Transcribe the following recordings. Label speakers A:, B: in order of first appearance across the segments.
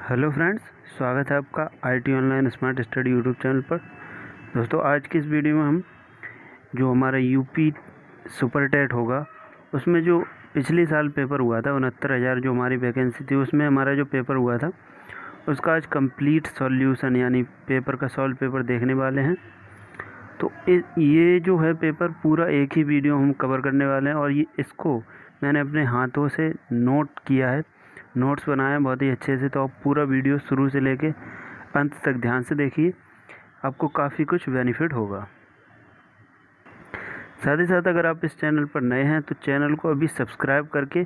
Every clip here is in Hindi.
A: हेलो फ्रेंड्स, स्वागत है आपका IT online smart study YouTube channel पर। दोस्तों, आज की इस वीडियो में हम जो हमारा यूपी सुपर टेट होगा उसमें जो पिछले साल पेपर हुआ था 69,000 जो हमारी वैकेंसी थी उसमें हमारा जो पेपर हुआ था उसका आज कंप्लीट सॉल्यूशन यानी पेपर का सॉल्व पेपर देखने वाले हैं। तो ये जो है पेपर पूरा एक ही वीडियो हम कवर करने वाले हैं और इसको मैंने अपने हाथों से नोट किया है, नोट्स बनाए हैं बहुत ही अच्छे से। तो आप पूरा वीडियो शुरू से लेके अंत तक ध्यान से देखिए, आपको काफ़ी कुछ बेनिफिट होगा। साथ ही साथ अगर आप इस चैनल पर नए हैं तो चैनल को अभी सब्सक्राइब करके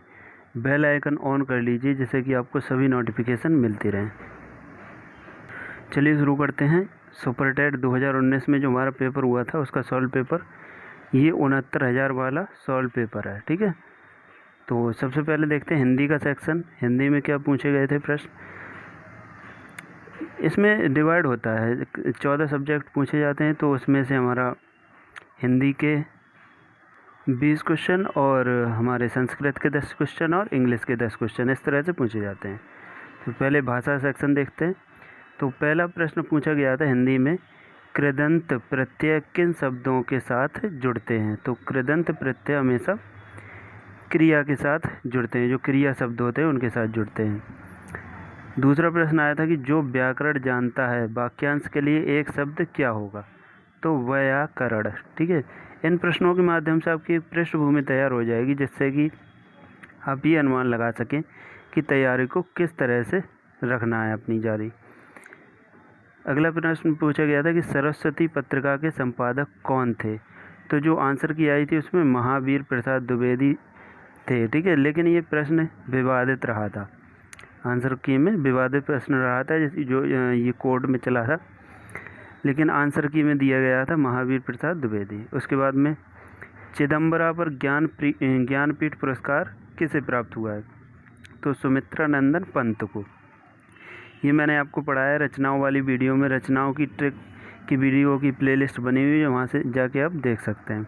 A: बेल आइकन ऑन कर लीजिए जिससे कि आपको सभी नोटिफिकेशन मिलती रहें। चलिए शुरू करते हैं। सुपर टेट 2019 में जो हमारा पेपर हुआ था उसका सॉल्व पेपर ये 69,000 वाला सॉल्व पेपर है। ठीक है, तो सबसे पहले देखते हैं हिंदी का सेक्शन। हिंदी में क्या पूछे गए थे प्रश्न। इसमें डिवाइड होता है, 14 सब्जेक्ट पूछे जाते हैं। तो उसमें से हमारा हिंदी के 20 क्वेश्चन और हमारे संस्कृत के 10 क्वेश्चन और इंग्लिश के 10 क्वेश्चन इस तरह से पूछे जाते हैं। तो पहले भाषा सेक्शन देखते हैं। तो पहला प्रश्न पूछा गया था हिंदी में, कृदंत प्रत्यय किन शब्दों के साथ जुड़ते हैं। तो कृदंत प्रत्यय हमेशा क्रिया के साथ जुड़ते हैं, जो क्रिया शब्द होते हैं उनके साथ जुड़ते हैं। दूसरा प्रश्न आया था कि जो व्याकरण जानता है वाक्यांश के लिए एक शब्द क्या होगा। तो व्याकरण। ठीक है, इन प्रश्नों के माध्यम से आपकी पृष्ठभूमि तैयार हो जाएगी जिससे कि आप ये अनुमान लगा सकें कि तैयारी को किस तरह से रखना है अपनी जारी। अगला प्रश्न पूछा गया था कि सरस्वती पत्रिका के संपादक कौन थे। तो जो आंसर की आई थी उसमें महावीर प्रसाद द्विवेदी थे। ठीक है, लेकिन ये प्रश्न विवादित रहा था, आंसर की में विवादित प्रश्न रहा था जो ये कोर्ट में चला था, लेकिन आंसर की में दिया गया था महावीर प्रसाद द्विवेदी। उसके बाद में चिदम्बरा पर ज्ञानपीठ पुरस्कार किसे प्राप्त हुआ है। तो सुमित्रा नंदन पंत को। ये मैंने आपको पढ़ाया रचनाओं वाली वीडियो में, रचनाओं की ट्रिक की वीडियो की प्लेलिस्ट बनी हुई है, वहाँ से जाके आप देख सकते हैं।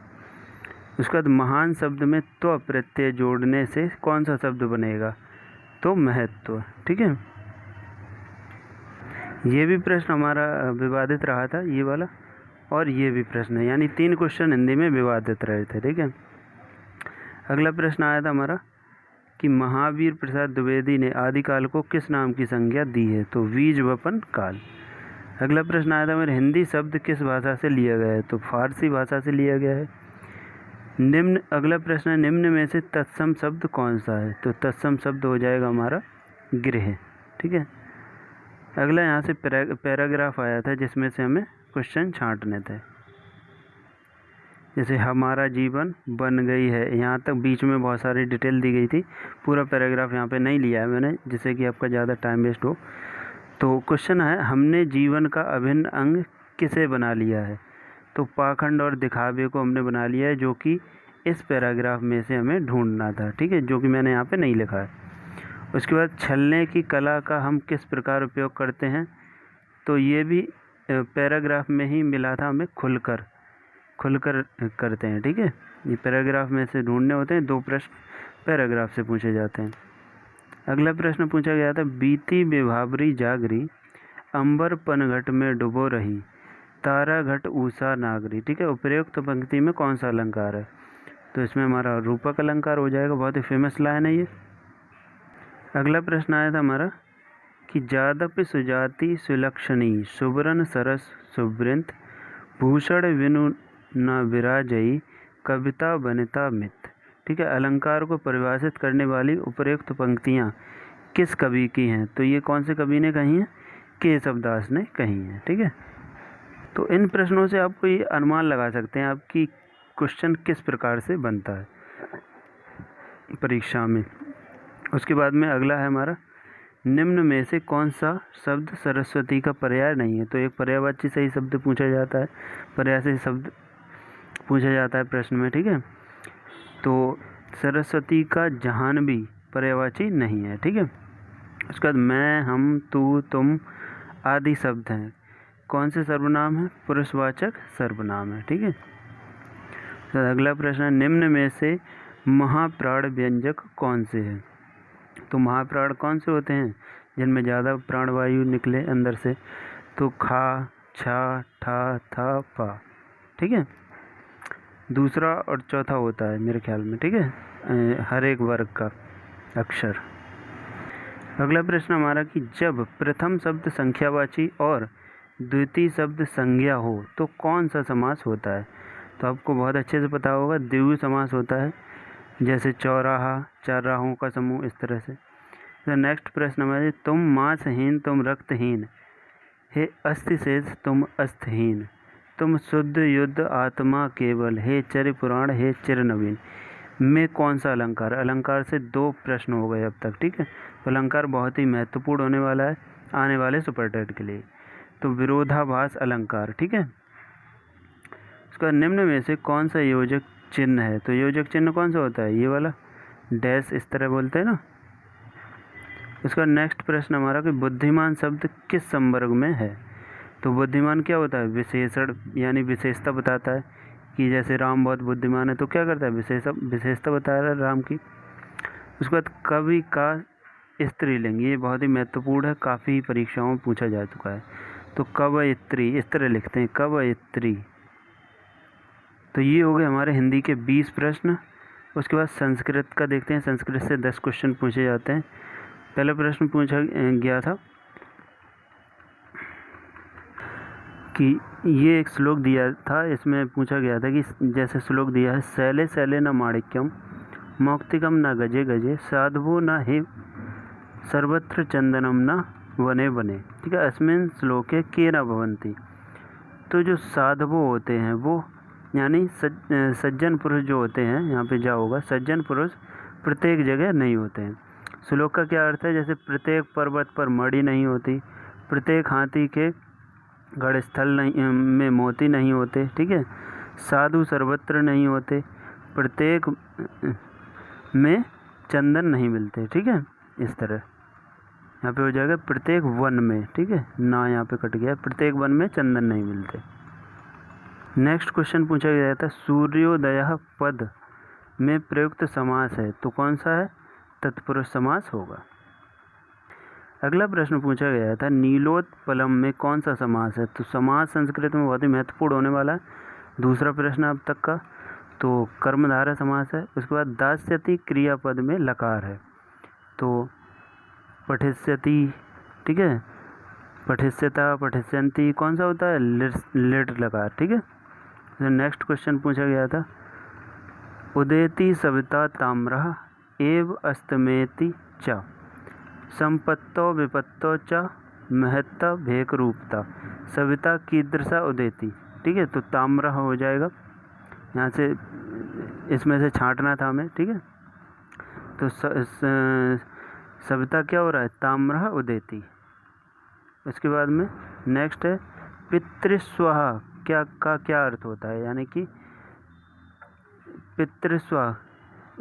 A: उसके बाद महान शब्द में त्व प्रत्यय जोड़ने से कौन सा शब्द बनेगा। तो महत्व। ठीक है, ये भी प्रश्न हमारा विवादित रहा था ये वाला, और ये भी प्रश्न है, यानी 3 क्वेश्चन हिंदी में विवादित रहे थे। ठीक है, अगला प्रश्न आया था हमारा कि महावीर प्रसाद द्विवेदी ने आदिकाल को किस नाम की संज्ञा दी है। तो बीज वपन काल। अगला प्रश्न आया था मेरे हिंदी शब्द किस भाषा से लिया गया है। तो फारसी भाषा से लिया गया है। अगला प्रश्न है निम्न में से तत्सम शब्द कौन सा है। तो तत्सम शब्द हो जाएगा हमारा गृह। ठीक है, अगला यहाँ से पैराग्राफ आया था जिसमें से हमें क्वेश्चन छांटने थे। जैसे हमारा जीवन बन गई है, यहाँ तक बीच में बहुत सारी डिटेल दी गई थी। पूरा पैराग्राफ यहाँ पे नहीं लिया है मैंने जिससे कि आपका ज़्यादा टाइम वेस्ट हो। तो क्वेश्चन है हमने जीवन का अभिन्न अंग किसे बना लिया है। तो पाखंड और दिखावे को हमने बना लिया है, जो कि इस पैराग्राफ में से हमें ढूंढना था। ठीक है, जो कि मैंने यहाँ पे नहीं लिखा है। उसके बाद छलने की कला का हम किस प्रकार उपयोग करते हैं। तो ये भी पैराग्राफ में ही मिला था, हमें खुलकर करते हैं। ठीक है, ये पैराग्राफ में से ढूंढने होते हैं। 2 प्रश्न पैराग्राफ से पूछे जाते हैं। अगला प्रश्न पूछा गया था बीती बेभाबरी जागरी, अंबर पनघट में डुबो रही, तारा घट ऊषा नागरी। ठीक है, उपरोक्त पंक्ति में कौन सा अलंकार है। तो इसमें हमारा रूपक अलंकार हो जाएगा, बहुत ही फेमस लाइन है ये। अगला प्रश्न आया था हमारा कि जादपि सुजाति सुलक्षणी, सुबरन सरस सुवृंत, भूषण विनु न विराजई, कविता वनिता मित। ठीक है, अलंकार को परिभाषित करने वाली उपरोक्त पंक्तियाँ किस कवि की हैं। तो ये कौन से कवि ने कही हैं। केशवदास ने कही हैं। ठीक है, तो इन प्रश्नों से आपको ये अनुमान लगा सकते हैं आपकी क्वेश्चन किस प्रकार से बनता है परीक्षा में। उसके बाद में अगला है हमारा निम्न में से कौन सा शब्द सरस्वती का पर्याय नहीं है। तो एक पर्यायवाची सही शब्द पूछा जाता है, पर्याय से शब्द पूछा जाता है प्रश्न में। ठीक है, तो सरस्वती का जाह्नवी पर्यायवाची नहीं है। ठीक है, उसके बाद मैं, हम, तू, तुम आदि शब्द हैं, कौन से सर्वनाम है। पुरुषवाचक सर्वनाम है। ठीक है, तो अगला प्रश्न है निम्न में से महाप्राण व्यंजक कौन से हैं। तो महाप्राण कौन से होते हैं। जिनमें ज़्यादा प्राणवायु निकले अंदर से, तो खा, छा, ठा, था, पा। ठीक है, दूसरा और चौथा होता है मेरे ख्याल में। ठीक है, हर एक वर्ग का अक्षर। अगला प्रश्न हमारा कि जब प्रथम शब्द संख्यावाची और द्वितीय शब्द संज्ञा हो तो कौन सा समास होता है? तो आपको बहुत अच्छे से पता होगा, द्विगु समास होता है, जैसे चौराहा, चार राहों का समूह, इस तरह से। तो नेक्स्ट प्रश्न हमारे, तुम मांसहीन, तुम रक्तहीन, हे अस्थि शेष, तुम अस्थहीन, तुम शुद्ध युद्ध आत्मा केवल, हे चर पुराण, हे चिर नवीन में कौन सा अलंकार? अलंकार से 2 प्रश्न हो गए अब तक। ठीक है, तो अलंकार बहुत ही महत्वपूर्ण होने वाला है आने वाले सुपर टेट के लिए। तो विरोधाभास अलंकार। ठीक है, उसका निम्न में से कौन सा योजक चिन्ह है? तो योजक चिन्ह कौन सा होता है? ये वाला डैश, इस तरह बोलते हैं ना। उसका नेक्स्ट प्रश्न हमारा कि बुद्धिमान शब्द किस संवर्ग में है? तो बुद्धिमान क्या होता है? विशेषण, यानी विशेषता बताता है कि जैसे राम बहुत बुद्धिमान है, तो क्या करता है? विशेषता बता रहा है राम की। उसके बाद कवि का स्त्रीलिंग, ये बहुत ही महत्वपूर्ण है, काफ़ी परीक्षाओं में पूछा जा चुका है। तो कवयित्री, इस तरह लिखते हैं, कवयित्री। तो ये हो गए हमारे हिंदी के 20 प्रश्न। उसके बाद संस्कृत का देखते हैं। संस्कृत से 10 क्वेश्चन पूछे जाते हैं। पहला प्रश्न पूछा गया था कि ये एक श्लोक दिया था, इसमें पूछा गया था कि जैसे श्लोक दिया है, शैले शैले न माणिक्यम, मौक्तिकम न गजे गजे, साधवो न हे सर्वत्र चंदनम न वने वने। ठीक है, अस्मिन श्लोके के न भवंती। तो जो साधवो होते हैं वो यानी सज्जन पुरुष जो होते हैं, यहाँ पे क्या होगा, सज्जन पुरुष प्रत्येक जगह नहीं होते हैं। श्लोक का क्या अर्थ है? जैसे प्रत्येक पर्वत पर मणि नहीं होती, प्रत्येक हाथी के गढ़स्थल नहीं में मोती नहीं होते। ठीक है, साधु सर्वत्र नहीं होते, प्रत्येक में चंदन नहीं मिलते। ठीक है, इस तरह यहाँ पे हो जाएगा प्रत्येक वन में। ठीक है, ना यहाँ पे कट गया, प्रत्येक वन में चंदन नहीं मिलते। नेक्स्ट क्वेश्चन पूछा गया था, सूर्योदय पद में प्रयुक्त समास है, तो कौन सा है? तत्पुरुष समास होगा। अगला प्रश्न पूछा गया था, नीलोत्पलम में कौन सा समास है? तो समास संस्कृत में बहुत ही महत्वपूर्ण होने वाला है, दूसरा प्रश्न अब तक का। तो कर्मधारय समास है। उसके बाद दास्यति क्रियापद में लकार है, तो पठिष्यति। ठीक है, पठिष्यता, पठिष्यन्ति कौन सा होता है? लिट लकार। ठीक है, तो नेक्स्ट क्वेश्चन पूछा गया था, उदेति सविता ताम्रः एव अस्तमेति च, संपत्तो विपत्तो च महत्ता भेक रूपता, सविता कीदृशा उदेति। ठीक है, तो ताम्रः हो जाएगा, यहाँ से इसमें से छांटना था हमें। ठीक है, तो सविता क्या हो रहा है? ताम्रः उदेति। उसके बाद में नेक्स्ट है पितृस्वः, क्या अर्थ होता है? यानी कि पितृस्वः,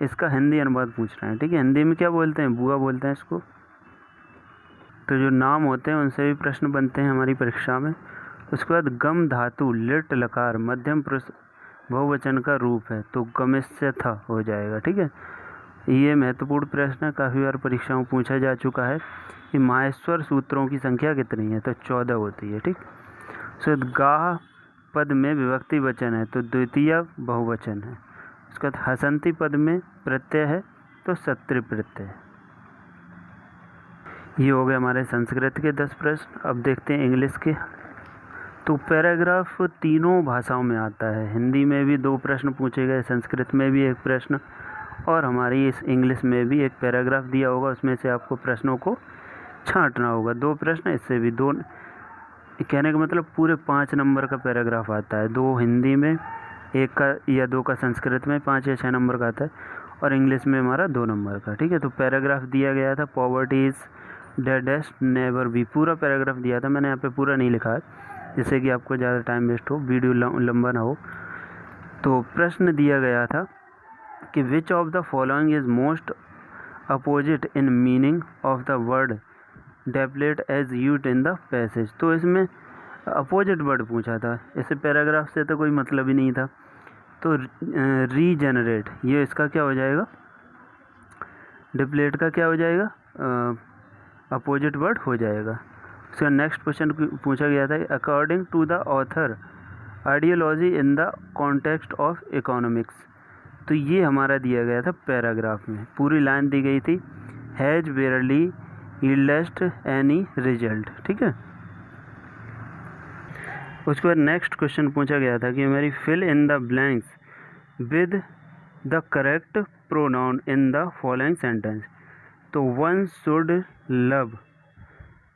A: इसका हिंदी अनुवाद पूछ रहे हैं। ठीक है, हिंदी में क्या बोलते हैं? बुआ बोलते हैं इसको। तो जो नाम होते हैं उनसे भी प्रश्न बनते हैं हमारी परीक्षा में। उसके बाद गम धातु लिट लकार मध्यम पुरुष बहुवचन का रूप है, तो गमिष्य था हो जाएगा। ठीक है, ये महत्वपूर्ण प्रश्न है, काफ़ी बार परीक्षाओं में पूछा जा चुका है कि माहेश्वर सूत्रों की संख्या कितनी है? तो 14 होती है। ठीक, सो गाह पद में विभक्ति वचन है, तो द्वितीय बहुवचन है। उसके बाद हसंती पद में प्रत्यय है, तो सत्रि प्रत्यय। ये हो गए हमारे संस्कृत के 10 प्रश्न। अब देखते हैं इंग्लिश के। तो पैराग्राफ तीनों भाषाओं में आता है, हिंदी में भी 2 प्रश्न पूछे गए, संस्कृत में भी 1 प्रश्न, और हमारी इस इंग्लिश में भी एक पैराग्राफ दिया होगा, उसमें से आपको प्रश्नों को छांटना होगा। 2 प्रश्न, इससे भी 2, कहने का मतलब पूरे 5 नंबर का पैराग्राफ आता है। 2 हिंदी में, 1 का या 2 का संस्कृत में, 5 या 6 नंबर का आता है, और इंग्लिश में हमारा 2 नंबर का। ठीक है, तो पैराग्राफ दिया गया था, पॉवर्टी इज़ डेडेस्ट नेवर बी, पूरा पैराग्राफ दिया था। मैंने यहाँ पे पूरा नहीं लिखा है, जिससे कि आपको ज़्यादा टाइम वेस्ट हो, वीडियो लंबा ना हो। तो प्रश्न दिया गया था कि which of the following is most opposite in meaning of the word deplete as used in the passage. तो इसमें अपोजिट वर्ड पूछा था, इसे पैराग्राफ से तो कोई मतलब ही नहीं था। तो रीजेनरेट, ये इसका क्या हो जाएगा? डिप्लेट का क्या हो जाएगा? अपोजिट वर्ड हो जाएगा। उसका नेक्स्ट क्वेश्चन पूछा गया था, according to the author ideology in the context of economics. तो ये हमारा दिया गया था पैराग्राफ में, पूरी लाइन दी गई थी, हैज वेयरली यील्डेड एनी रिजल्ट। ठीक है, उसके बाद नेक्स्ट क्वेश्चन पूछा गया था कि मेरी fill in the blanks with the correct pronoun in the following sentence. तो one should love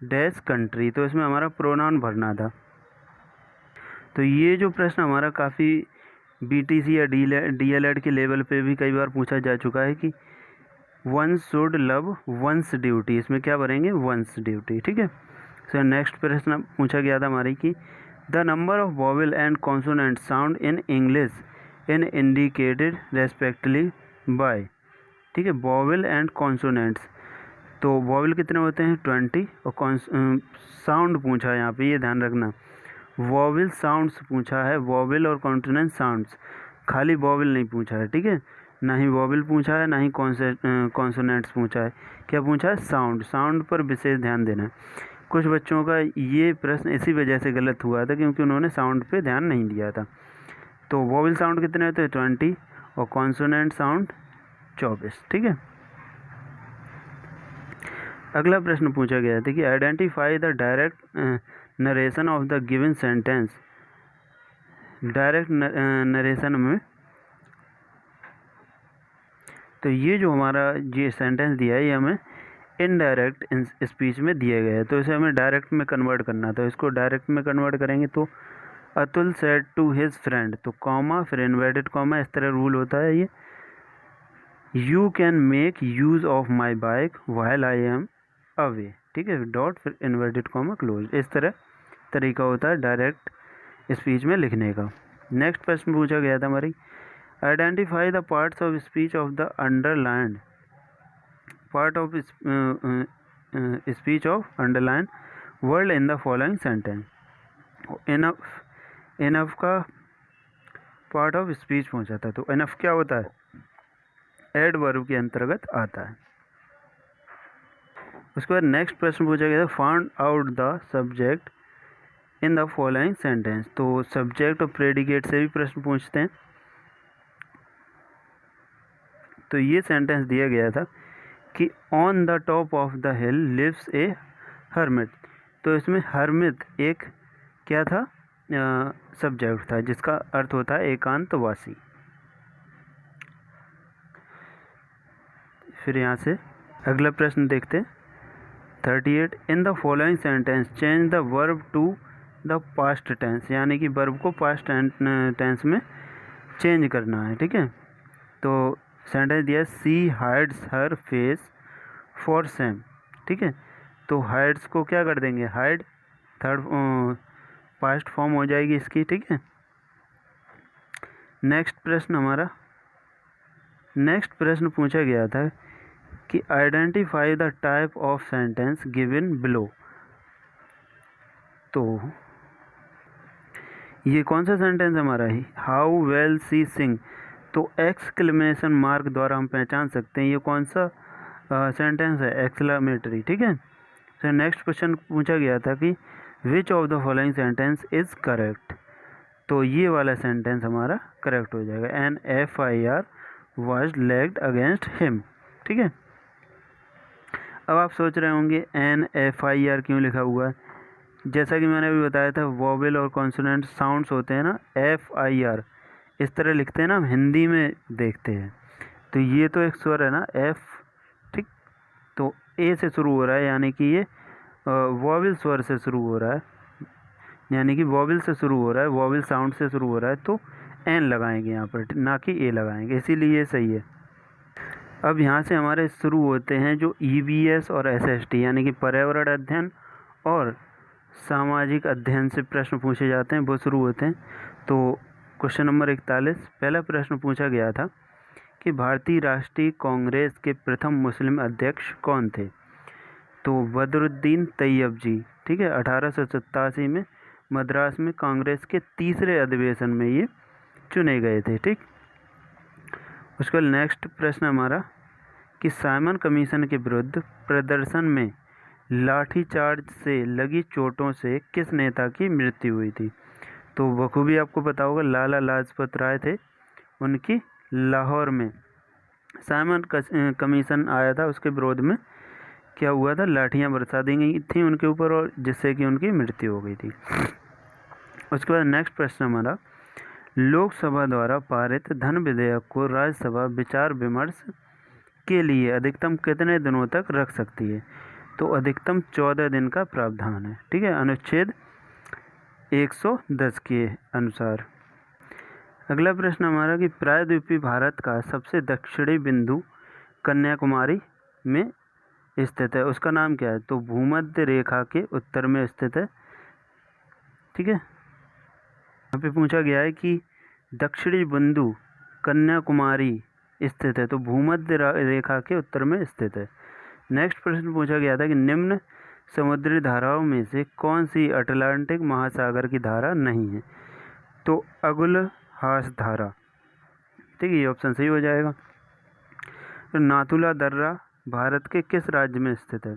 A: dash country, तो इसमें हमारा प्रोनाउन भरना था। तो ये जो प्रश्न हमारा काफ़ी बीटीसी या डीएलएड के लेवल पे भी कई बार पूछा जा चुका है कि one should love once duty, इसमें क्या भरेंगे, वंस ड्यूटी। ठीक है, सो नेक्स्ट प्रश्न पूछा गया था हमारी कि the number of vowel and consonant sound in English in indicated respectively by. ठीक है, वॉवेल एंड कॉन्सोनेंट्स, तो वॉवेल कितने होते हैं 20, और साउंड पूछा है यहाँ पे, ये ध्यान रखना, वॉवेल साउंड्स पूछा है, वॉवेल और कॉन्सोनेंट साउंड्स, खाली वॉवेल नहीं पूछा है। ठीक है, ना ही वॉवेल पूछा है, ना ही कॉन्सोनेंट्स पूछा है, क्या पूछा है, साउंड। साउंड पर विशेष ध्यान देना है। कुछ बच्चों का ये प्रश्न इसी वजह से गलत हुआ था क्योंकि उन्होंने साउंड पे ध्यान नहीं दिया था। तो वॉवेल साउंड कितने होते हैं 20 और कॉन्सोनेंट साउंड 24। ठीक है, अगला प्रश्न पूछा गया था कि identify the direct narration of the given sentence. Direct narration में, तो ये जो हमारा ये सेंटेंस दिया है ये हमें इनडायरेक्ट स्पीच में दिया गया है, तो इसे हमें डायरेक्ट में कन्वर्ट करना था। इसको डायरेक्ट में कन्वर्ट करेंगे तो Atul said to his friend, तो कॉमा फिर इन्वर्टेड कॉमा, इस तरह रूल होता है ये। You can make use of my bike while I am away. ठीक है, डॉट फिर इन्वर्टेड कॉमा क्लोज, इस तरह तरीका होता है डायरेक्ट स्पीच में लिखने का। नेक्स्ट प्रश्न पूछा गया था हमारी, identify the parts of speech of the underlined part of speech of underline word in the following sentence. Enough का पार्ट ऑफ स्पीच पूछा था, तो इनफ क्या होता है, एडवर्ब के अंतर्गत आता है। उसके बाद नेक्स्ट प्रश्न पूछा गया था, find out the subject in the following sentence. तो सब्जेक्ट और प्रेडिकेट से भी प्रश्न पूछते हैं। तो ये सेंटेंस दिया गया था कि on the top of the hill lives a hermit, तो इसमें हर्मिट एक क्या था, सब्जेक्ट था, जिसका अर्थ होता है एकांतवासी। फिर यहाँ से अगला प्रश्न देखते हैं 38, in the following sentence change the verb to the past tense, यानी कि वर्ब को पास्ट टेंस में चेंज करना है। ठीक है, तो सेंटेंस दिया, she hides her face for Sam. ठीक है, तो हाइड्स को क्या कर देंगे, हाइड, थर्ड पास्ट फॉर्म हो जाएगी इसकी। ठीक है, नेक्स्ट प्रश्न पूछा गया था कि identify the type of sentence given below. तो ये कौन सा सेंटेंस हमारा है, हाउ वेल सी सिंग, तो एक्सक्लेमेशन मार्क द्वारा हम पहचान सकते हैं ये कौन सा सेंटेंस है, एक्सक्लेमेटरी। ठीक है, तो नेक्स्ट क्वेश्चन पूछा गया था कि which of the following sentence is correct, तो ये वाला सेंटेंस हमारा करेक्ट हो जाएगा, an FIR was lodged against him. ठीक है, अब आप सोच रहे होंगे एन FIR क्यों लिखा हुआ है, जैसा कि मैंने अभी बताया था वॉवेल और कॉन्सोनेंट साउंड्स होते हैं ना, FIR इस तरह लिखते हैं ना, हम हिंदी में देखते हैं। तो ये तो एक स्वर है ना F, ठीक, तो A से शुरू हो रहा है, यानी कि ये वॉवेल स्वर से शुरू हो रहा है, यानी कि वॉवेल से शुरू हो रहा है, वॉवेल साउंड से शुरू हो रहा है, तो N लगाएंगे यहाँ पर, ना कि A लगाएंगे, इसीलिए ये सही है। अब यहाँ से हमारे शुरू होते हैं जो EVS और SST, यानी कि पर्यावरण अध्ययन और सामाजिक अध्ययन से प्रश्न पूछे जाते हैं, वो शुरू होते हैं। तो क्वेश्चन नंबर 41, पहला प्रश्न पूछा गया था कि भारतीय राष्ट्रीय कांग्रेस के प्रथम मुस्लिम अध्यक्ष कौन थे, तो बदरुद्दीन तैयब जी। ठीक है, 1887 में मद्रास में कांग्रेस के तीसरे अधिवेशन में ये चुने गए थे। ठीक, उसके बाद नेक्स्ट प्रश्न हमारा कि साइमन कमीशन के विरुद्ध प्रदर्शन में लाठीचार्ज से लगी चोटों से किस नेता की मृत्यु हुई थी? तो बखूबी आपको पता होगा, लाला लाजपत राय थे। उनकी लाहौर में साइमन कमीशन आया था, उसके विरोध में क्या हुआ था, लाठियां बरसा दी गई थी उनके ऊपर, और जिससे कि उनकी मृत्यु हो गई थी। उसके बाद नेक्स्ट प्रश्न हमारा, लोकसभा द्वारा पारित धन विधेयक को राज्यसभा विचार विमर्श के लिए अधिकतम कितने दिनों तक रख सकती है? तो अधिकतम 14 दिन का प्रावधान है। ठीक है, अनुच्छेद 110 के अनुसार। अगला प्रश्न हमारा कि प्रायद्वीपीय भारत का सबसे दक्षिणी बिंदु कन्याकुमारी में स्थित है, उसका नाम क्या है? तो भूमध्य रेखा के उत्तर में स्थित है। ठीक है, यहाँ पे पूछा गया है कि दक्षिणी बिंदु कन्याकुमारी स्थित है, तो भूमध्य रेखा के उत्तर में स्थित है। नेक्स्ट प्रश्न पूछा गया था कि निम्न समुद्री धाराओं में से कौन सी अटलांटिक महासागर की धारा नहीं है? तो अगुलहास धारा। ठीक है, ये ऑप्शन सही हो जाएगा। तो नाथुला दर्रा भारत के किस राज्य में स्थित है?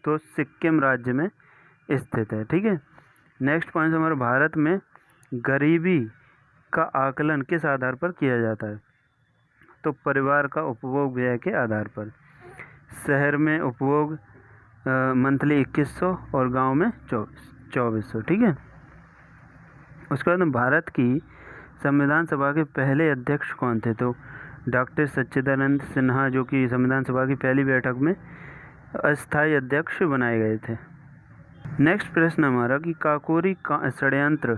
A: तो सिक्किम राज्य में स्थित है। ठीक है, नेक्स्ट पॉइंट हमारे, भारत में गरीबी का आकलन किस आधार पर किया जाता है? तो परिवार का उपभोग व्यय के आधार पर। शहर में उपभोग मंथली 2100 और गांव में 2400। ठीक है, उसके बाद भारत की संविधान सभा के पहले अध्यक्ष कौन थे? तो डॉक्टर सच्चिदानंद सिन्हा, जो कि संविधान सभा की पहली बैठक में अस्थायी अध्यक्ष बनाए गए थे। नेक्स्ट प्रश्न हमारा कि काकोरी षड्यंत्र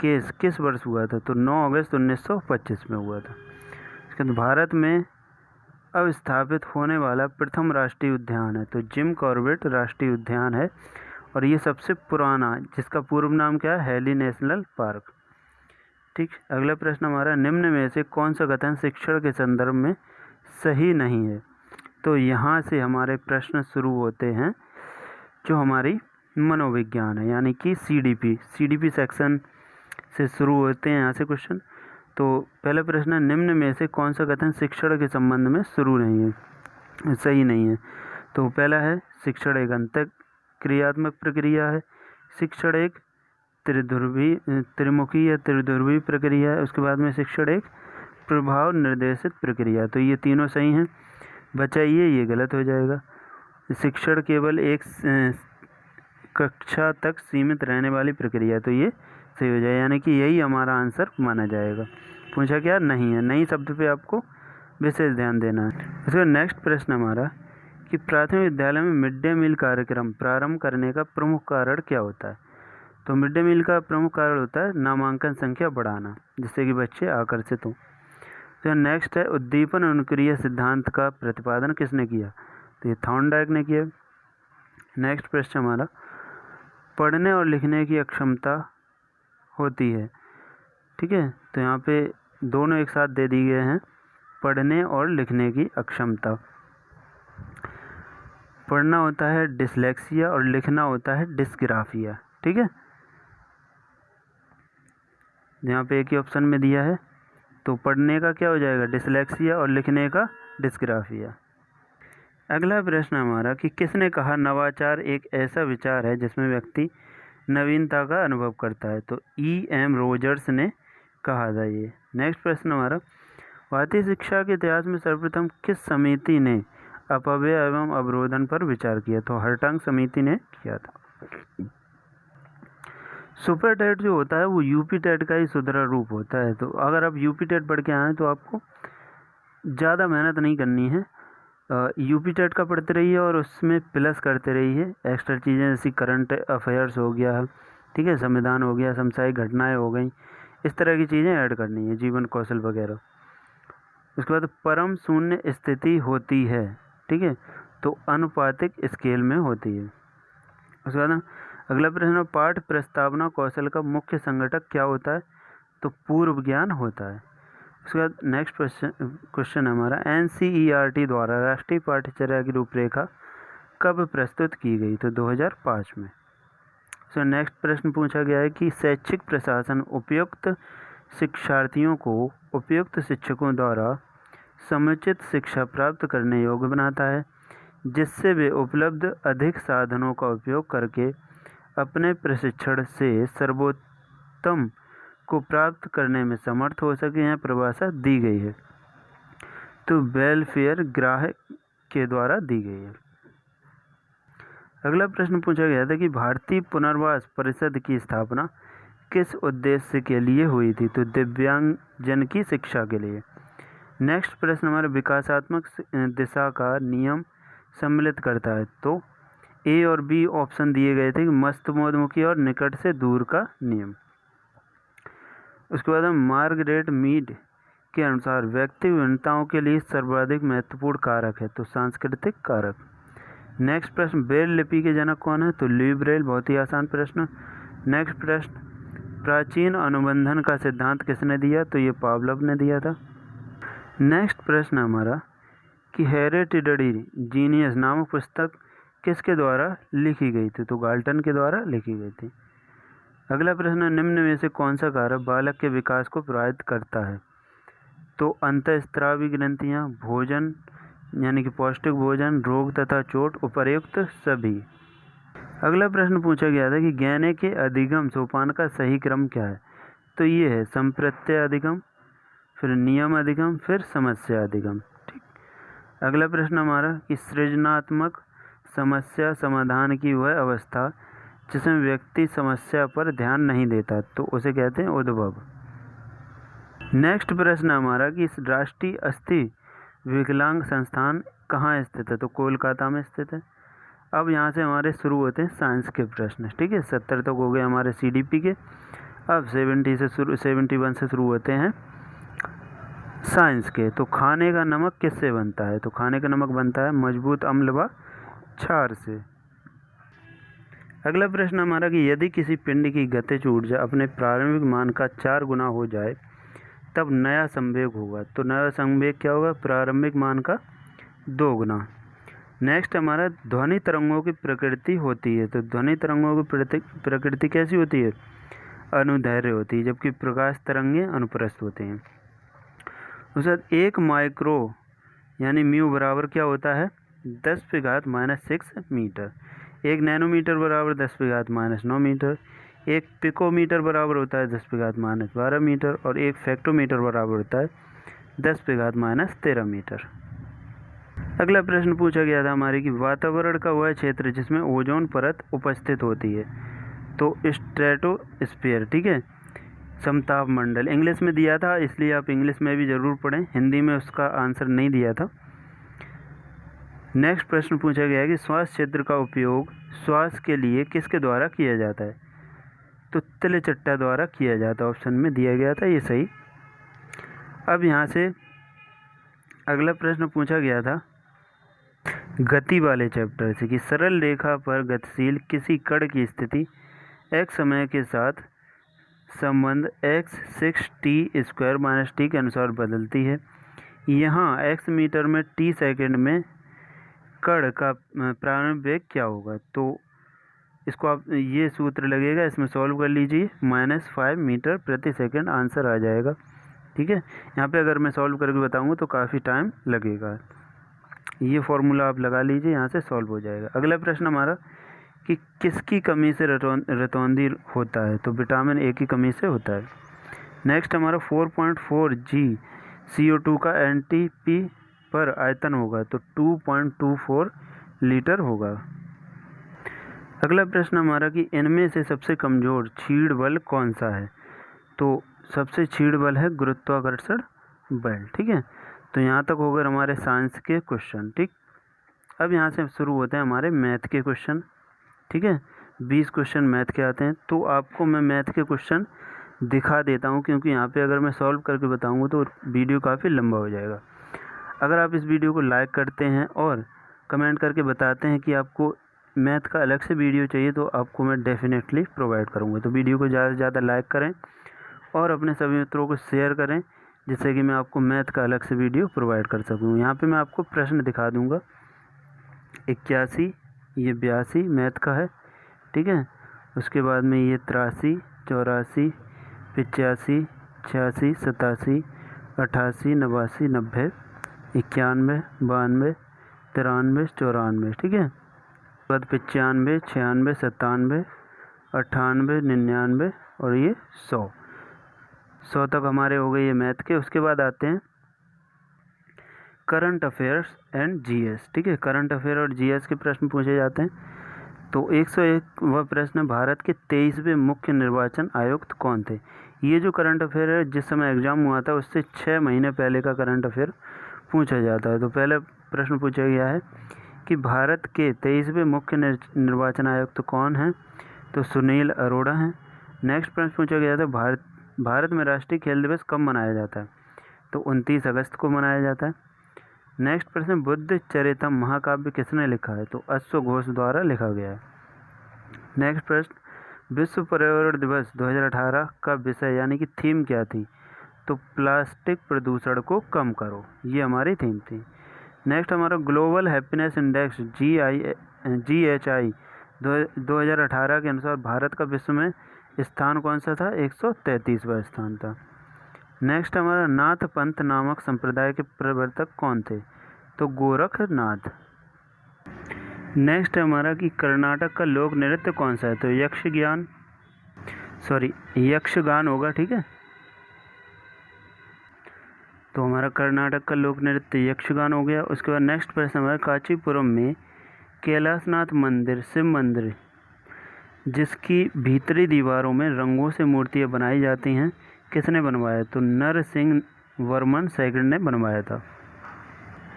A: केस किस वर्ष हुआ था? तो 9 अगस्त 1925 में हुआ था। इसके बाद भारत में अब स्थापित होने वाला प्रथम राष्ट्रीय उद्यान है, तो जिम कॉर्बेट राष्ट्रीय उद्यान है, और ये सबसे पुराना, जिसका पूर्व नाम क्या है? Hailey National Park. ठीक, अगला प्रश्न हमारा, निम्न में से कौन सा कथन शिक्षण के संदर्भ में सही नहीं है? तो यहाँ से हमारे प्रश्न शुरू होते हैं जो हमारी मनोविज्ञान है, यानी कि सीडीपी सेक्शन से शुरू होते हैं यहाँ से क्वेश्चन। तो पहला प्रश्न, निम्न में से कौन सा कथन शिक्षण के संबंध में शुरू नहीं है, सही नहीं है? तो पहला है, शिक्षण एक अंतः क्रियात्मक प्रक्रिया है। शिक्षण एक त्रिमुखी या त्रिध्रुवी प्रक्रिया है। उसके बाद में शिक्षण एक प्रभाव निर्देशित प्रक्रिया। तो ये तीनों सही हैं। बचा ये गलत हो जाएगा। शिक्षण केवल एक कक्षा तक सीमित रहने वाली प्रक्रिया, तो ये सही हो जाएगा, यानी कि यही हमारा आंसर माना जाएगा। पूछा क्या? नहीं है। नहीं शब्द पे आपको विशेष ध्यान देना है। उसका नेक्स्ट प्रश्न हमारा कि प्राथमिक विद्यालय में मिड डे मील कार्यक्रम प्रारंभ करने का प्रमुख कारण क्या होता है? तो मिड डे मील का प्रमुख कारण होता है नामांकन संख्या बढ़ाना, जिससे कि बच्चे आकर्षित हों। तो नेक्स्ट है, उद्दीपन अनुक्रिया सिद्धांत का प्रतिपादन किसने किया? तो ये थॉर्नडाइक ने किया। नेक्स्ट प्रश्न हमारा, पढ़ने और लिखने की अक्षमता होती है। ठीक है, तो यहाँ पे दोनों एक साथ दे दिए हैं, पढ़ने और लिखने की अक्षमता। पढ़ना होता है डिसलेक्सिया और लिखना होता है डिस्ग्राफिया। ठीक है, यहाँ पे एक ही ऑप्शन में दिया है, तो पढ़ने का क्या हो जाएगा? डिसलेक्सिया, और लिखने का डिस्ग्राफिया। अगला प्रश्न हमारा कि किसने कहा नवाचार एक ऐसा विचार है जिसमें व्यक्ति नवीनता का अनुभव करता है? तो E.M. रोजर्स ने कहा था ये। नेक्स्ट प्रश्न हमारा, भारतीय शिक्षा के इतिहास में सर्वप्रथम किस समिति ने अपव्यय एवं अवरोधन पर विचार किया? तो हर्टांग समिति ने किया था। सुपर टेट जो होता है वो यूपी टेट का ही सुधरा रूप होता है। तो अगर आप यूपी टेट पढ़ के आए तो आपको ज़्यादा मेहनत नहीं करनी है, यूपी टेट का पढ़ते रहिए और उसमें प्लस करते रहिए एक्स्ट्रा चीज़ें, जैसी करंट अफेयर्स हो गया, ठीक है, संविधान हो गया, समसामयिक घटनाएं हो गई, इस तरह की चीज़ें ऐड करनी है, जीवन कौशल वगैरह। उसके बाद परम शून्य स्थिति होती है, ठीक है, तो अनुपातिक स्केल में होती है। उसके बाद अगला प्रश्न, पाठ प्रस्तावना कौशल का मुख्य संगठक क्या होता है? तो पूर्व ज्ञान होता है। उसके बाद नेक्स्ट क्वेश्चन हमारा, NCERT द्वारा राष्ट्रीय पाठ्यचर्या की रूपरेखा कब प्रस्तुत की गई? तो 2005 में। सो नेक्स्ट प्रश्न पूछा गया है कि शैक्षिक प्रशासन उपयुक्त शिक्षार्थियों को उपयुक्त शिक्षकों द्वारा समुचित शिक्षा प्राप्त करने योग्य बनाता है। जिससे वे उपलब्ध अधिक साधनों का उपयोग करके अपने प्रशिक्षण से सर्वोत्तम को प्राप्त करने में समर्थ हो सके, यह परिभाषा दी गई है। तो वेलफेयर ग्राहक के द्वारा दी गई है। अगला प्रश्न पूछा गया था कि भारतीय पुनर्वास परिषद की स्थापना किस उद्देश्य के लिए हुई थी? तो दिव्यांगजन की शिक्षा के लिए। नेक्स्ट प्रश्न हमारा विकासात्मक दिशा का नियम सम्मिलित करता है। तो ए और बी ऑप्शन दिए गए थे कि मस्तमोदमुखी और निकट से दूर का नियम। उसके बाद हम मार्गरेट मीड के अनुसार व्यक्ति भिन्नताओं के लिए सर्वाधिक महत्वपूर्ण कारक है, तो सांस्कृतिक कारक। नेक्स्ट प्रश्न ब्रेल लिपि के जनक कौन है? तो लुई ब्रेल। बहुत ही आसान प्रश्न। नेक्स्ट प्रश्न प्राचीन अनुबंधन का सिद्धांत किसने दिया? तो ये पावलोव ने दिया था। नेक्स्ट प्रश्न हमारा कि हेरेडिटरी जीनियस नामक पुस्तक किसके द्वारा लिखी गई थी? तो गाल्टन के द्वारा लिखी गई थी। अगला प्रश्न निम्न में से कौन सा कारक बालक के विकास को प्रभावित करता है? तो अंतःस्रावी ग्रंथियाँ, भोजन यानी कि पौष्टिक भोजन, रोग तथा चोट, उपर्युक्त सभी। अगला प्रश्न पूछा गया था कि गहने के अधिगम सोपान का सही क्रम क्या है? तो ये है संप्रत्यय अधिगम, फिर नियम अधिगम, फिर समस्या अधिगम। ठीक। अगला प्रश्न हमारा कि सृजनात्मक समस्या समाधान की वह अवस्था जिसमें व्यक्ति समस्या पर ध्यान नहीं देता, तो उसे कहते हैं उद्भव। नेक्स्ट प्रश्न हमारा कि इस राष्ट्रीय अस्थि विकलांग संस्थान कहाँ स्थित है? तो कोलकाता में स्थित है। अब यहाँ से हमारे शुरू होते हैं साइंस के प्रश्न। ठीक है, 70 तक हो गए हमारे CDP के। अब 71 से शुरू होते हैं साइंस के। तो खाने का नमक किससे बनता है? तो खाने का नमक बनता है मजबूत अम्ल व क्षार से। अगला प्रश्न हमारा कि यदि किसी पिंड की गतिज ऊर्जा अपने प्रारंभिक मान का 4 गुना हो जाए तब नया संवेग होगा। तो नया संवेग क्या होगा? प्रारंभिक मान का 2 गुना। नेक्स्ट हमारा ध्वनि तरंगों की प्रकृति होती है। तो ध्वनि तरंगों की प्रकृति कैसी होती है? अनुदैर्घ्य होती है, जबकि प्रकाश तरंगें अनुप्रस्थ होते हैं। उसके बाद 1 माइक्रो यानी म्यू बराबर क्या होता है? 10⁻⁻6 मीटर। 1 नैनोमीटर बराबर 10⁻⁻9 मीटर। 1 पिकोमीटर बराबर होता है 10⁻⁻12 मीटर। और 1 फेक्टोमीटर बराबर होता है 10⁻⁻13 मीटर। अगला प्रश्न पूछा गया था हमारे कि वातावरण का वह क्षेत्र जिसमें ओजोन परत उपस्थित होती है। तो स्ट्रेटोस्फीयर। ठीक है, समताप मंडल इंग्लिश में दिया था, इसलिए आप इंग्लिश में भी ज़रूर पढ़ें, हिंदी में उसका आंसर नहीं दिया था। नेक्स्ट प्रश्न पूछा गया है कि श्वास क्षेत्र का उपयोग श्वास के लिए किसके द्वारा किया जाता है? तो तिलचट्टा द्वारा किया जाता है, ऑप्शन में दिया गया था, ये सही। अब यहाँ से अगला प्रश्न पूछा गया था गति वाले चैप्टर से कि सरल रेखा पर गतिशील किसी कण की स्थिति x समय के साथ संबंध x 6t² - t के अनुसार बदलती है। यहाँ x मीटर में t सेकंड में कण का प्रारंभिक वेग क्या होगा? तो इसको आप ये सूत्र लगेगा, इसमें सॉल्व कर लीजिए, -5 मीटर प्रति सेकंड आंसर आ जाएगा। ठीक है, यहाँ पे अगर मैं सॉल्व करके बताऊँगा तो काफ़ी टाइम लगेगा। ये फॉर्मूला आप लगा लीजिए, यहाँ से सॉल्व हो जाएगा। अगला प्रश्न हमारा कि किसकी कमी से रतौंधी होता है? तो विटामिन ए की कमी से होता है। नेक्स्ट हमारा 4.4 G CO2 का NTP पर आयतन होगा, तो 2.24 लीटर होगा। अगला प्रश्न हमारा कि इनमें से सबसे कमज़ोर छीड़ बल कौन सा है? तो सबसे छीड़ बल है गुरुत्वाकर्षण बल। ठीक है, तो यहाँ तक हो गए हमारे साइंस के क्वेश्चन। ठीक, अब यहाँ से शुरू होते हैं हमारे मैथ के क्वेश्चन। ठीक है, 20 क्वेश्चन मैथ के आते हैं। तो आपको मैं मैथ के क्वेश्चन दिखा देता हूँ, क्योंकि यहाँ पे अगर मैं सॉल्व करके बताऊँगा तो वीडियो काफ़ी लंबा हो जाएगा। अगर आप इस वीडियो को लाइक करते हैं और कमेंट करके बताते हैं कि आपको मैथ का अलग से वीडियो चाहिए, तो आपको मैं डेफिनेटली प्रोवाइड करूँगा। तो वीडियो को ज़्यादा से ज़्यादा लाइक करें और अपने सभी मित्रों को शेयर करें, जिससे कि मैं आपको मैथ का अलग से वीडियो प्रोवाइड कर सकूँ। यहाँ पे मैं आपको प्रश्न दिखा दूँगा। 81, ये 82 मैथ का है। ठीक है, उसके बाद में ये 83, 84, 85, 86, 87, 88, 89, 90, 91, 92, 93, 94, ठीक है। उसके बाद 95, 96, 97, 98, 99 और ये 100 तक हमारे हो गए ये मैथ के। उसके बाद आते हैं करंट अफेयर्स एंड जीएस, ठीक है। करंट अफेयर और जीएस के प्रश्न पूछे जाते हैं। तो 101 वह प्रश्न, भारत के 23वें मुख्य निर्वाचन आयुक्त कौन थे। ये जो करंट अफेयर है, जिस समय एग्जाम हुआ था उससे 6 महीने पहले का करंट अफेयर पूछा जाता है। तो पहला प्रश्न पूछा गया है कि भारत के 23वें मुख्य निर्वाचन आयुक्त कौन हैं, तो सुनील अरोड़ा हैं। नेक्स्ट प्रश्न पूछा गया था भारत में राष्ट्रीय खेल दिवस कब मनाया जाता है, तो 29 अगस्त को मनाया जाता है। नेक्स्ट प्रश्न, बुद्ध चरितम महाकाव्य किसने लिखा है, तो अश्व घोष द्वारा लिखा गया है। नेक्स्ट प्रश्न, विश्व पर्यावरण दिवस 2018 का विषय यानी कि थीम क्या थी, तो प्लास्टिक प्रदूषण को कम करो, ये हमारी थीम थी। नेक्स्ट हमारा ग्लोबल हैप्पीनेस इंडेक्स GHI 2018 के अनुसार भारत का विश्व में स्थान कौन सा था, 133वां स्थान था। नेक्स्ट हमारा नाथ पंथ नामक संप्रदाय के प्रवर्तक कौन थे, तो गोरखनाथ। नेक्स्ट हमारा कि कर्नाटक का लोक नृत्य कौन सा है, तो यक्षगान होगा, ठीक है। तो हमारा कर्नाटक का लोक नृत्य यक्षगान हो गया। उसके बाद नेक्स्ट प्रश्न हमारा कांचीपुरम में कैलाशनाथ मंदिर, शिव मंदिर, जिसकी भीतरी दीवारों में रंगों से मूर्तियाँ बनाई जाती हैं, किसने बनवाया, तो नरसिंह वर्मन सेकंड ने बनवाया था।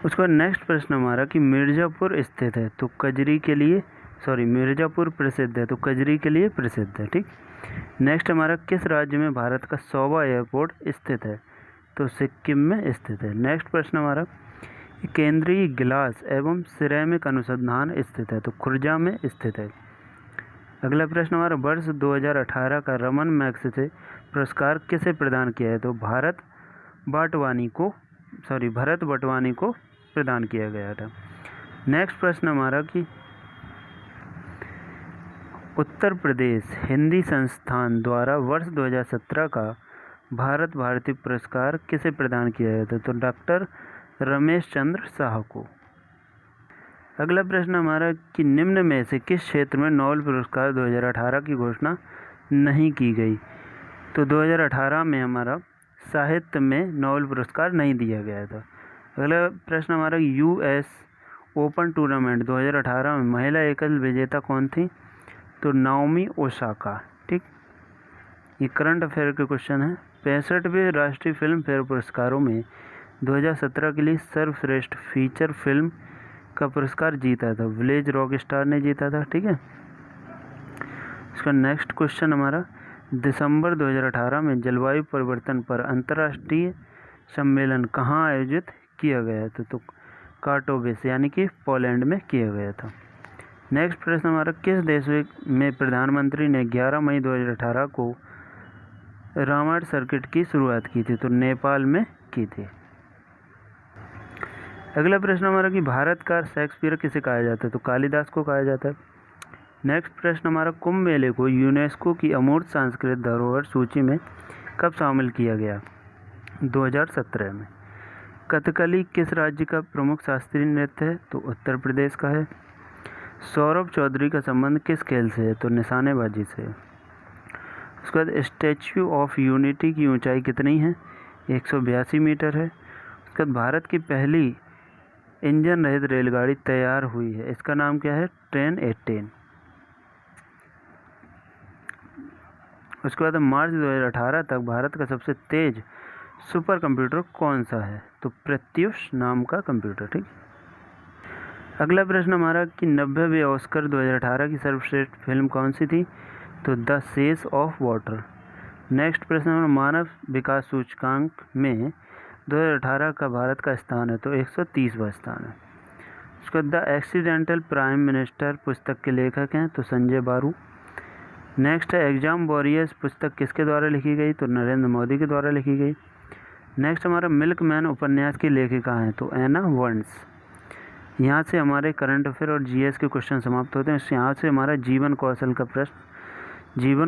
A: उसके बाद नेक्स्ट प्रश्न हमारा कि मिर्ज़ापुर स्थित है तो कजरी के लिए मिर्ज़ापुर प्रसिद्ध है तो कजरी के लिए प्रसिद्ध है, ठीक। नेक्स्ट हमारा किस राज्य में भारत का 100वां एयरपोर्ट स्थित है, तो सिक्किम में स्थित है। नेक्स्ट प्रश्न हमारा केंद्रीय गिलास एवं सिरेमिक अनुसंधान स्थित है, तो खुर्जा में स्थित है। अगला प्रश्न हमारा वर्ष 2018 का रमन मैग्सेसे पुरस्कार किसे प्रदान किया है, तो भरत बटवानी को प्रदान किया गया था। नेक्स्ट प्रश्न हमारा कि उत्तर प्रदेश हिंदी संस्थान द्वारा वर्ष 2017 का भारत भारती पुरस्कार किसे प्रदान किया गया था, तो डॉक्टर रमेश चंद्र शाह को। अगला प्रश्न हमारा कि निम्न में से किस क्षेत्र में नोबेल पुरस्कार 2018 की घोषणा नहीं की गई, तो 2018 में हमारा साहित्य में नोबेल पुरस्कार नहीं दिया गया था। अगला प्रश्न हमारा US ओपन टूर्नामेंट 2018 में महिला एकल विजेता कौन थी, तो नाओमी ओसाका, ठीक। ये करंट अफेयर के क्वेश्चन है। 65वें राष्ट्रीय फिल्म फेयर पुरस्कारों में 2017 के लिए सर्वश्रेष्ठ फीचर फिल्म का पुरस्कार जीता था, विलेज रॉक स्टार ने जीता था, ठीक है। इसका नेक्स्ट क्वेश्चन हमारा दिसंबर 2018 में जलवायु परिवर्तन पर अंतर्राष्ट्रीय सम्मेलन कहाँ आयोजित किया गया था, तो काटोविस यानी कि पोलैंड में किया गया था। नेक्स्ट प्रश्न हमारा किस देश में प्रधानमंत्री ने 11 मई 2018 को रामायण सर्किट की शुरुआत की थी, तो नेपाल में की थी। अगला प्रश्न हमारा कि भारत का शेक्सपियर किसे कहा जाता है, तो कालिदास को कहा जाता है। नेक्स्ट प्रश्न हमारा कुंभ मेले को यूनेस्को की अमूर्त सांस्कृतिक धरोहर सूची में कब शामिल किया गया, 2017 में। कथकली किस राज्य का प्रमुख शास्त्रीय नृत्य है, तो उत्तर प्रदेश का है। सौरभ चौधरी का संबंध किस खेल से है, तो निशानेबाजी से है। उसके बाद स्टैच्यू ऑफ यूनिटी की ऊंचाई कितनी है, 182 मीटर है। उसके बाद भारत की पहली इंजन रहित रेलगाड़ी तैयार हुई है, इसका नाम क्या है, ट्रेन 18। उसके बाद मार्च 2018 तक भारत का सबसे तेज सुपर कंप्यूटर कौन सा है, तो प्रत्युष नाम का कंप्यूटर, ठीक। अगला प्रश्न हमारा कि 90वें ऑस्कर 2018 की सर्वश्रेष्ठ फिल्म कौन सी थी, तो the shapes of water. Next प्रश्न हमारा मानव विकास सूचकांक में 2018 का भारत का स्थान है, तो 130वां स्थान है। उसके बाद द एक्सीडेंटल प्राइम मिनिस्टर पुस्तक के लेखक हैं, तो संजय बारू। नेक्स्ट है एग्जाम वॉरियर्स पुस्तक किसके द्वारा लिखी गई, तो नरेंद्र मोदी के द्वारा लिखी गई। नेक्स्ट हमारा मिल्कमैन उपन्यास की लेखिका हैं, तो एना वंस। यहाँ से हमारे करंट अफेयर और जीएस के क्वेश्चन समाप्त होते हैं। यहाँ से हमारा जीवन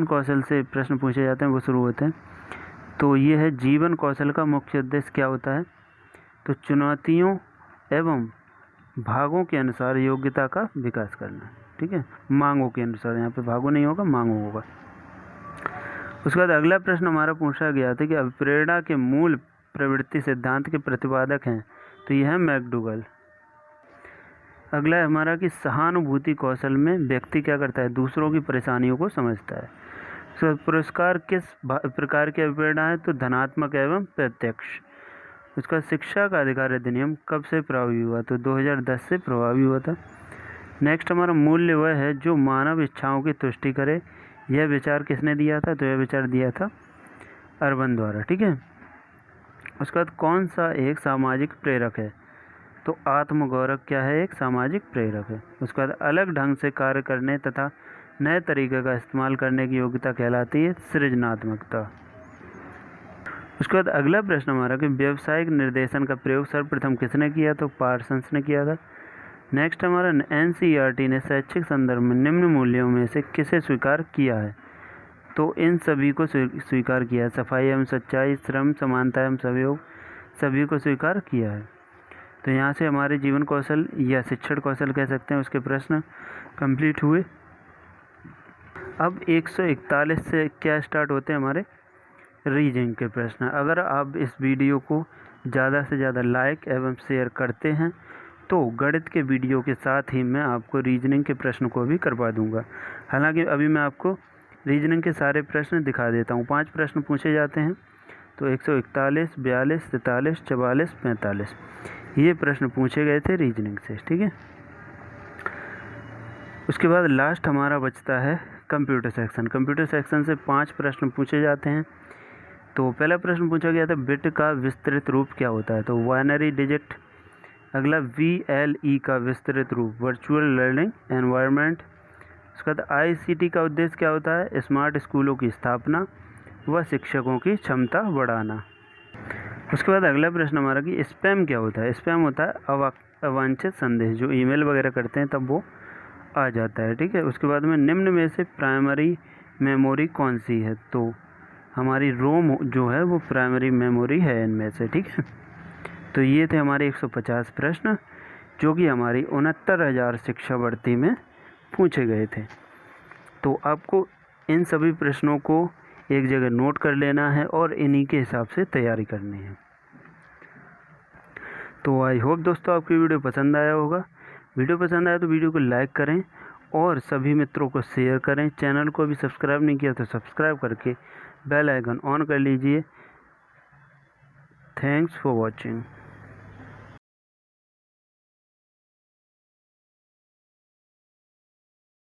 A: कौशल से प्रश्न पूछे जाते हैं, वो शुरू होते हैं। तो ये है जीवन कौशल का मुख्य उद्देश्य क्या होता है, तो चुनौतियों एवं भागों के अनुसार योग्यता का विकास करना, ठीक है, मांगों के अनुसार, यहाँ पे भागों नहीं होगा, मांगों होगा। उसके बाद अगला प्रश्न हमारा पूछा गया था कि अभिप्रेरणा के मूल प्रवृत्ति सिद्धांत के प्रतिपादक हैं, तो यह है मैकडूगल। अगला है हमारा कि सहानुभूति कौशल में व्यक्ति क्या करता है, दूसरों की परेशानियों को समझता है। तो पुरस्कार किस प्रकार की अभिप्रेरणा है, तो धनात्मक एवं प्रत्यक्ष। उसका शिक्षा का अधिकार अधिनियम कब से प्रभावी हुआ, तो 2010 से प्रभावी हुआ था। नेक्स्ट हमारा मूल्य वह है जो मानव इच्छाओं की तुष्टि करे, यह विचार किसने दिया था, तो यह विचार दिया था अर्बन द्वारा, ठीक है। उसके बाद कौन सा एक सामाजिक प्रेरक है, तो आत्मगौरव क्या है, एक सामाजिक प्रेरक है। उसके बाद अलग ढंग से कार्य करने तथा नए तरीके का इस्तेमाल करने की योग्यता कहलाती है सृजनात्मकता। उसके बाद अगला प्रश्न हमारा कि व्यावसायिक निर्देशन का प्रयोग सर्वप्रथम किसने किया, तो पार्सन्स ने किया था। नेक्स्ट हमारा NCERT ने शैक्षिक संदर्भ में निम्न मूल्यों में से किसे स्वीकार किया है, तो इन सभी को स्वीकार किया है। सफाई एवं सच्चाई, श्रम, समानता एवं सहयोग, सभी को स्वीकार किया है। तो यहाँ से हमारे जीवन कौशल या शिक्षण कौशल कह सकते हैं, उसके प्रश्न कंप्लीट हुए। अब 141 से क्या स्टार्ट होते हैं, हमारे रीजनिंग के प्रश्न। अगर आप इस वीडियो को ज़्यादा से ज़्यादा लाइक एवं शेयर करते हैं तो गणित के वीडियो के साथ ही मैं आपको रीजनिंग के प्रश्न को भी करवा दूंगा। हालांकि अभी मैं आपको रीजनिंग के सारे प्रश्न दिखा देता हूँ। 5 प्रश्न पूछे जाते हैं, तो 141, 42, 43, 44, 45 ये प्रश्न पूछे गए थे रीजनिंग से, ठीक है। उसके बाद लास्ट हमारा बचता है कंप्यूटर सेक्शन। कंप्यूटर सेक्शन से 5 प्रश्न पूछे जाते हैं। तो पहला प्रश्न पूछा गया था बिट का विस्तृत रूप क्या होता है, तो बाइनरी डिजिट। अगला VLE का विस्तृत रूप वर्चुअल लर्निंग एनवायरनमेंट। उसके बाद ICT का उद्देश्य क्या होता है, स्मार्ट स्कूलों की स्थापना व शिक्षकों की क्षमता बढ़ाना। उसके बाद अगला प्रश्न हमारा कि स्पैम क्या होता है। स्पैम होता है अवांछित संदेश, जो ईमेल वगैरह करते हैं तब वो आ जाता है, ठीक है। उसके बाद में निम्न में से प्राइमरी मेमोरी कौन सी है, तो हमारी रोम जो है वो प्राइमरी मेमोरी है इनमें से, ठीक है। तो ये थे हमारे 150 प्रश्न जो कि हमारी 69,000 शिक्षा भर्ती में पूछे गए थे। तो आपको इन सभी प्रश्नों को एक जगह नोट कर लेना है और इन्हीं के हिसाब से तैयारी करनी है। तो आई होप दोस्तों आपकी वीडियो पसंद आया होगा। वीडियो पसंद आया तो वीडियो को लाइक करें और सभी मित्रों को शेयर करें। चैनल को अभी सब्सक्राइब नहीं किया तो सब्सक्राइब करके बेल आइकन ऑन कर लीजिए। Thanks for watching.